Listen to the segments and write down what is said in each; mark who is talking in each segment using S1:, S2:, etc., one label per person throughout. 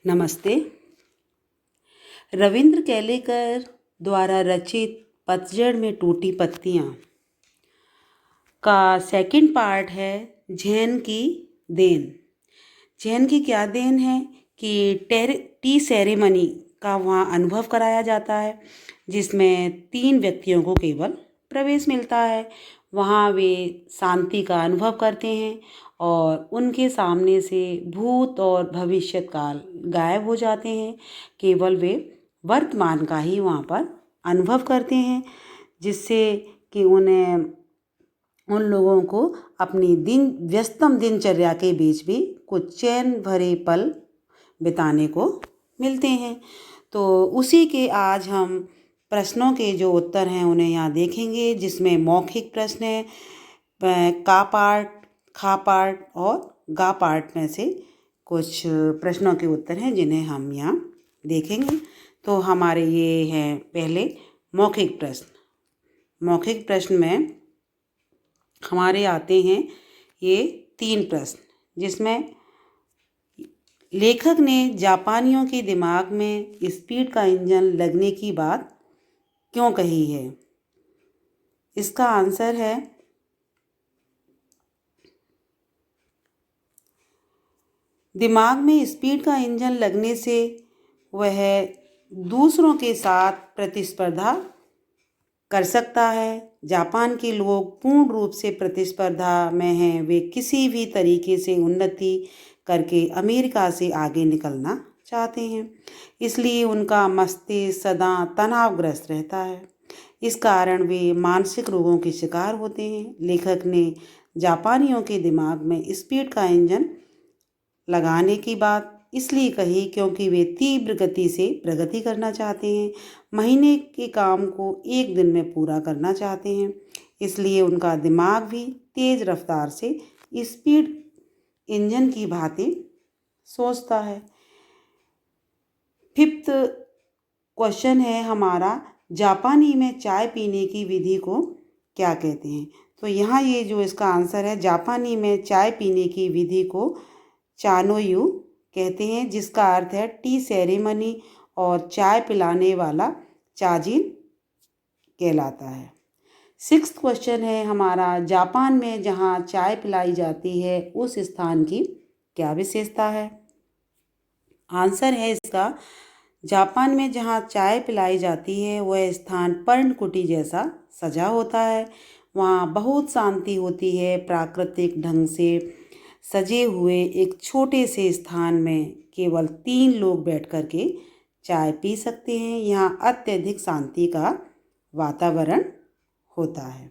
S1: नमस्ते। रविंद्र केलेकर द्वारा रचित पतझड़ में टूटी पत्तियाँ का सेकंड पार्ट है जैन की देन। जैन की क्या देन है कि टी सेरेमनी का वहाँ अनुभव कराया जाता है, जिसमें 3 व्यक्तियों को केवल प्रवेश मिलता है। वहाँ वे शांति का अनुभव करते हैं और उनके सामने से भूत और भविष्य काल गायब हो जाते हैं। केवल वे वर्तमान का ही वहाँ पर अनुभव करते हैं, जिससे कि उन लोगों को अपनी व्यस्तम दिनचर्या के बीच भी कुछ चैन भरे पल बिताने को मिलते हैं। तो उसी के आज हम प्रश्नों के जो उत्तर हैं उन्हें यहाँ देखेंगे, जिसमें मौखिक प्रश्न है, का पार्ट, खा पार्ट और गा पार्ट में से कुछ प्रश्नों के उत्तर हैं जिन्हें हम यहाँ देखेंगे। तो हमारे ये हैं पहले मौखिक प्रश्न। मौखिक प्रश्न में हमारे आते हैं ये 3 प्रश्न, जिसमें लेखक ने जापानियों के दिमाग में स्पीड का इंजन लगने की बात क्यों कही है। इसका आंसर है दिमाग में स्पीड का इंजन लगने से वह दूसरों के साथ प्रतिस्पर्धा कर सकता है। जापान के लोग पूर्ण रूप से प्रतिस्पर्धा में हैं। वे किसी भी तरीके से उन्नति करके अमेरिका से आगे निकलना चाहते हैं, इसलिए उनका मस्तिष्क सदा तनावग्रस्त रहता है। इस कारण वे मानसिक रोगों के शिकार होते हैं। लेखक ने जापानियों के दिमाग में स्पीड का इंजन लगाने की बात इसलिए कही क्योंकि वे तीव्र गति से प्रगति करना चाहते हैं, महीने के काम को 1 दिन में पूरा करना चाहते हैं। इसलिए उनका दिमाग भी तेज रफ्तार से स्पीड इंजन की भांति सोचता है। 5th क्वेश्चन है हमारा, जापानी में चाय पीने की विधि को क्या कहते हैं। तो यहाँ ये जो इसका आंसर है, जापानी में चाय पीने की विधि को चानोयू कहते हैं, जिसका अर्थ है टी सेरेमनी और चाय पिलाने वाला चाजिन कहलाता है। 6th क्वेश्चन है हमारा, जापान में जहाँ चाय पिलाई जाती है उस स्थान की क्या विशेषता है। आंसर है इसका, जापान में जहाँ चाय पिलाई जाती है वह स्थान पर्णकुटी जैसा सजा होता है। वहाँ बहुत शांति होती है। प्राकृतिक ढंग से सजे हुए एक छोटे से स्थान में केवल 3 लोग बैठ कर के चाय पी सकते हैं। यहाँ अत्यधिक शांति का वातावरण होता है।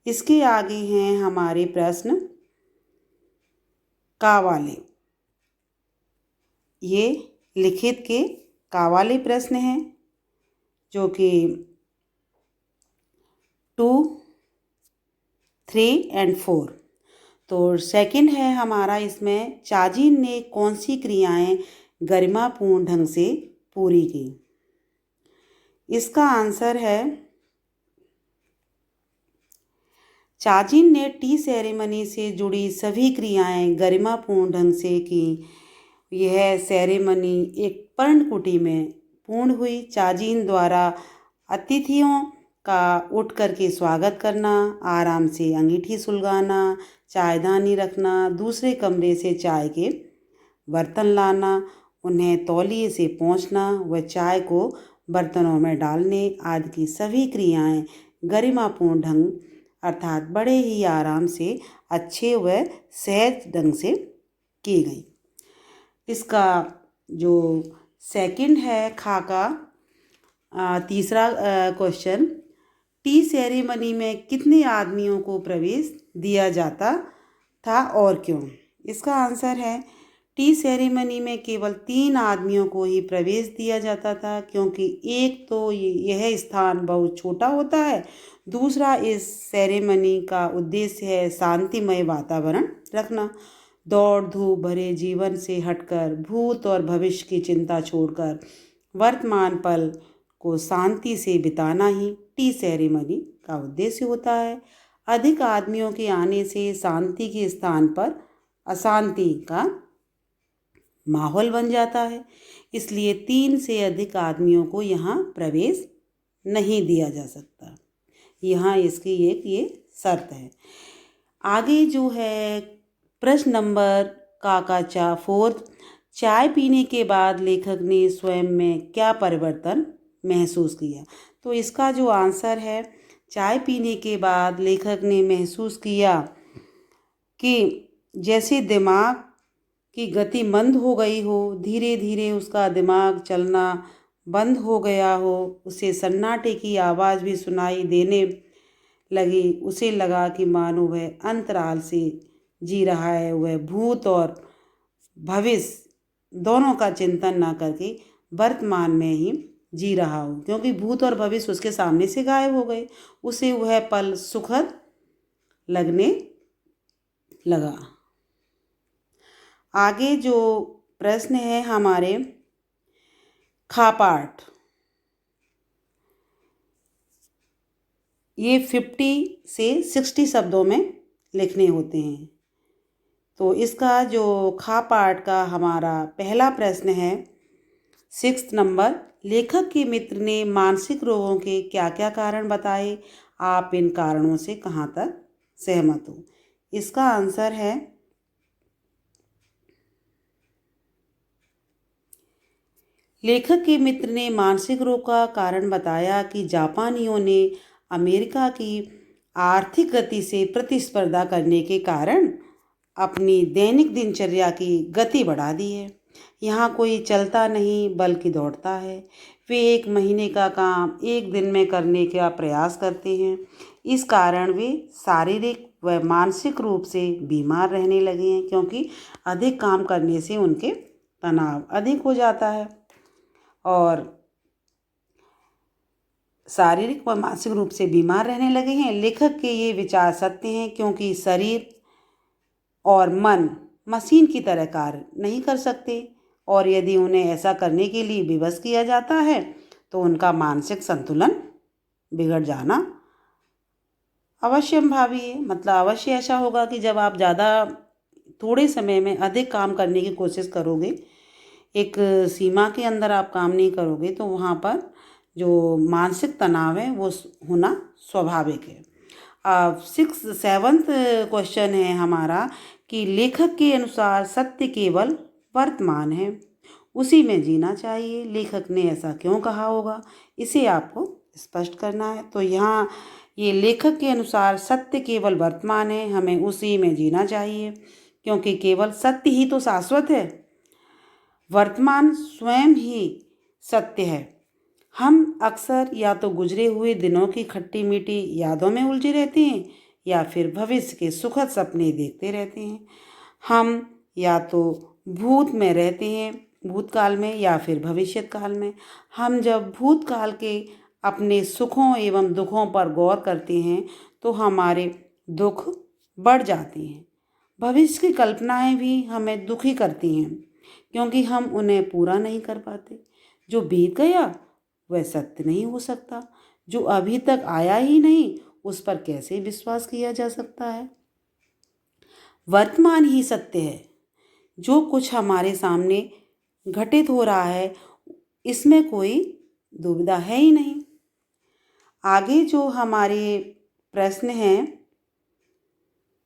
S1: इसके आगे हैं हमारे प्रश्न कावाले। ये लिखित के कावाले प्रश्न हैं, जो कि 2, 3 और 4। तो सेकंड है हमारा, इसमें चाजिन ने कौन सी क्रियाएं गरिमापूर्ण ढंग से पूरी की। इसका आंसर है, चाजिन ने टी सेरेमनी से जुड़ी सभी क्रियाएं गरिमापूर्ण ढंग से की। यह सेरेमनी एक पर्णकुटी में पूर्ण हुई। चाजिन द्वारा अतिथियों का उठ करके स्वागत करना, आराम से अंगीठी सुलगाना, चायदानी रखना, दूसरे कमरे से चाय के बर्तन लाना, उन्हें तौलिए से पोंछना व चाय को बर्तनों में डालने आदि की सभी क्रियाएं गरिमापूर्ण ढंग अर्थात बड़े ही आराम से, अच्छे व सहज ढंग से की गई। इसका जो सेकंड है खाका, तीसरा क्वेश्चन, टी सेरेमनी में कितने आदमियों को प्रवेश दिया जाता था और क्यों। इसका आंसर है, टी सेरेमनी में केवल 3 आदमियों को ही प्रवेश दिया जाता था, क्योंकि एक तो यह स्थान बहुत छोटा होता है, दूसरा इस सेरेमनी का उद्देश्य है शांतिमय वातावरण रखना। दौड़ धूप भरे जीवन से हटकर, भूत और भविष्य की चिंता छोड़कर वर्तमान पल को शांति से बिताना ही टी सेरेमनी का उद्देश्य होता है। अधिक आदमियों के आने से शांति के स्थान पर अशांति का माहौल बन जाता है, इसलिए 3 से अधिक आदमियों को यहाँ प्रवेश नहीं दिया जा सकता। यहाँ इसकी एक ये शर्त है। आगे जो है प्रश्न नंबर का 4, चाय पीने के बाद लेखक ने स्वयं में क्या परिवर्तन महसूस किया? तो इसका जो आंसर है, चाय पीने के बाद लेखक ने महसूस किया कि जैसे दिमाग की गति मंद हो गई हो, धीरे धीरे उसका दिमाग चलना बंद हो गया हो, उसे सन्नाटे की आवाज़ भी सुनाई देने लगी। उसे लगा कि मानो वह अंतराल से जी रहा है, वह भूत और भविष्य दोनों का चिंतन ना करके वर्तमान में ही जी रहा हो, क्योंकि भूत और भविष्य उसके सामने से गायब हो गए। उसे वह पल सुखद लगने लगा। आगे जो प्रश्न है हमारे खापाट, ये 50 से 60 शब्दों में लिखने होते हैं। तो इसका जो खा पाठ का हमारा पहला प्रश्न है 6 नंबर, लेखक के मित्र ने मानसिक रोगों के क्या क्या कारण बताए? आप इन कारणों से कहाँ तक सहमत हो? इसका आंसर है लेखक के मित्र ने मानसिक रोग का कारण बताया कि जापानियों ने अमेरिका की आर्थिक गति से प्रतिस्पर्धा करने के कारण अपनी दैनिक दिनचर्या की गति बढ़ा दी है। यहाँ कोई चलता नहीं बल्कि दौड़ता है। वे 1 महीने का काम 1 दिन में करने का प्रयास करते हैं। इस कारण वे शारीरिक व मानसिक रूप से बीमार रहने लगे हैं, क्योंकि अधिक काम करने से उनके तनाव अधिक हो जाता है और शारीरिक व मानसिक रूप से बीमार रहने लगे हैं। लेखक के ये विचार सत्य हैं, क्योंकि शरीर और मन मशीन की तरह कार्य नहीं कर सकते, और यदि उन्हें ऐसा करने के लिए विवश किया जाता है तो उनका मानसिक संतुलन बिगड़ जाना अवश्यंभावी है। मतलब अवश्य ऐसा होगा कि जब आप ज़्यादा थोड़े समय में अधिक काम करने की कोशिश करोगे, एक सीमा के अंदर आप काम नहीं करोगे, तो वहाँ पर जो मानसिक तनाव है वो होना स्वाभाविक है। 7th क्वेश्चन है हमारा कि लेखक के अनुसार सत्य केवल वर्तमान है, उसी में जीना चाहिए। लेखक ने ऐसा क्यों कहा होगा, इसे आपको स्पष्ट करना है। तो यहाँ ये लेखक के अनुसार सत्य केवल वर्तमान है, हमें उसी में जीना चाहिए, क्योंकि केवल सत्य ही तो शाश्वत है। वर्तमान स्वयं ही सत्य है। हम अक्सर या तो गुजरे हुए दिनों की खट्टी मीठी यादों में उलझे रहते हैं या फिर भविष्य के सुखद सपने देखते रहते हैं। हम या तो भूत में रहते हैं, भूतकाल में, या फिर भविष्य काल में। हम जब भूतकाल के अपने सुखों एवं दुखों पर गौर करते हैं तो हमारे दुख बढ़ जाते हैं। भविष्य की कल्पनाएं भी हमें दुखी करती हैं, क्योंकि हम उन्हें पूरा नहीं कर पाते। जो बीत गया वह सत्य नहीं हो सकता, जो अभी तक आया ही नहीं उस पर कैसे विश्वास किया जा सकता है। वर्तमान ही सत्य है। जो कुछ हमारे सामने घटित हो रहा है इसमें कोई दुविधा है ही नहीं। आगे जो हमारे प्रश्न हैं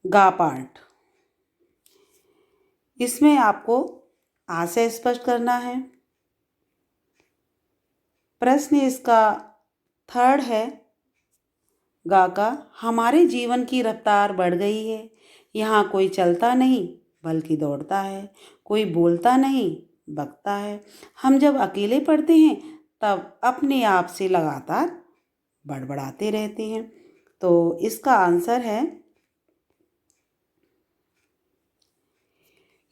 S1: गा पाठ, इसमें आपको आशय स्पष्ट करना है। प्रश्न इसका 3rd है गा का, हमारे जीवन की रफ्तार बढ़ गई है। यहाँ कोई चलता नहीं बल्कि दौड़ता है, कोई बोलता नहीं बकता है। हम जब अकेले पढ़ते हैं तब अपने आप से लगातार बड़बड़ाते रहते हैं। तो इसका आंसर है,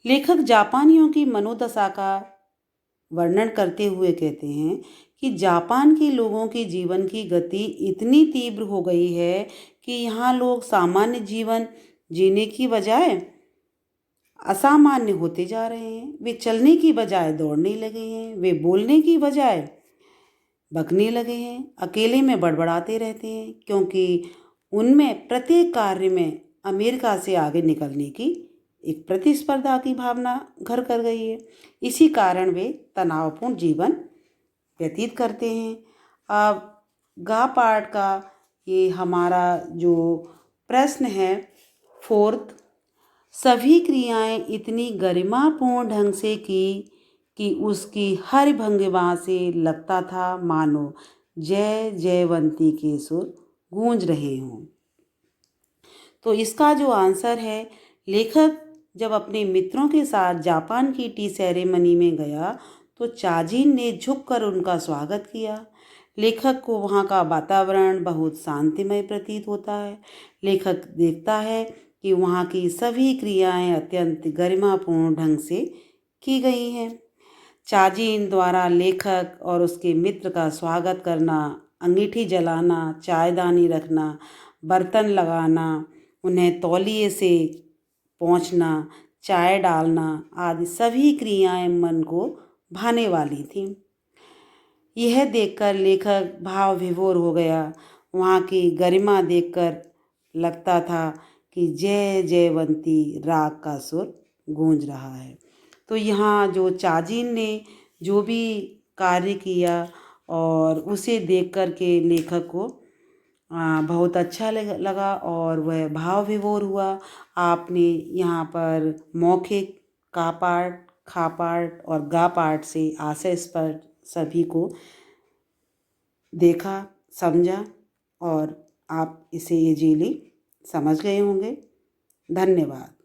S1: लेखक जापानियों की मनोदशा का वर्णन करते हुए कहते हैं कि जापान के लोगों के जीवन की गति इतनी तीव्र हो गई है कि यहाँ लोग सामान्य जीवन जीने की बजाय असामान्य होते जा रहे हैं। वे चलने की बजाय दौड़ने लगे हैं, वे बोलने की बजाय बकने लगे हैं, अकेले में बड़बड़ाते रहते हैं, क्योंकि उनमें प्रत्येक कार्य में अमेरिका से आगे निकलने की एक प्रतिस्पर्धा की भावना घर कर गई है। इसी कारण वे तनावपूर्ण जीवन व्यतीत करते हैं। अब गा पाठ का ये हमारा जो प्रश्न है फोर्थ, सभी क्रियाएं इतनी गरिमापूर्ण ढंग से की कि उसकी हर भंगिमा से लगता था मानो जय जयवंती के सुर गूंज रहे हों। तो इसका जो आंसर है, लेखक जब अपने मित्रों के साथ जापान की टी सेरेमनी में गया तो चाजिन ने झुककर उनका स्वागत किया। लेखक को वहाँ का वातावरण बहुत शांतिमय प्रतीत होता है। लेखक देखता है कि वहाँ की सभी क्रियाएं अत्यंत गरिमापूर्ण ढंग से की गई हैं। चाजिन द्वारा लेखक और उसके मित्र का स्वागत करना, अंगीठी जलाना, चायदानी रखना, बर्तन लगाना, उन्हें तौलिए से पोंछना, चाय डालना आदि सभी क्रियाएं मन को भाने वाली थीं। यह देखकर लेखक भाव विभोर हो गया। वहाँ की गरिमा देखकर लगता था कि जय जयवंती राग का सुर गूंज रहा है। तो यहाँ जो चाजिन ने जो भी कार्य किया और उसे देख कर के लेखक को बहुत अच्छा लगा और वह भाव विभोर हुआ। आपने यहाँ पर मौखिक का पाठ, खा पाठ और गा पाठ से आशय स्पष्ट सभी को देखा, समझा और आप इसे इजीली समझ गए होंगे। धन्यवाद।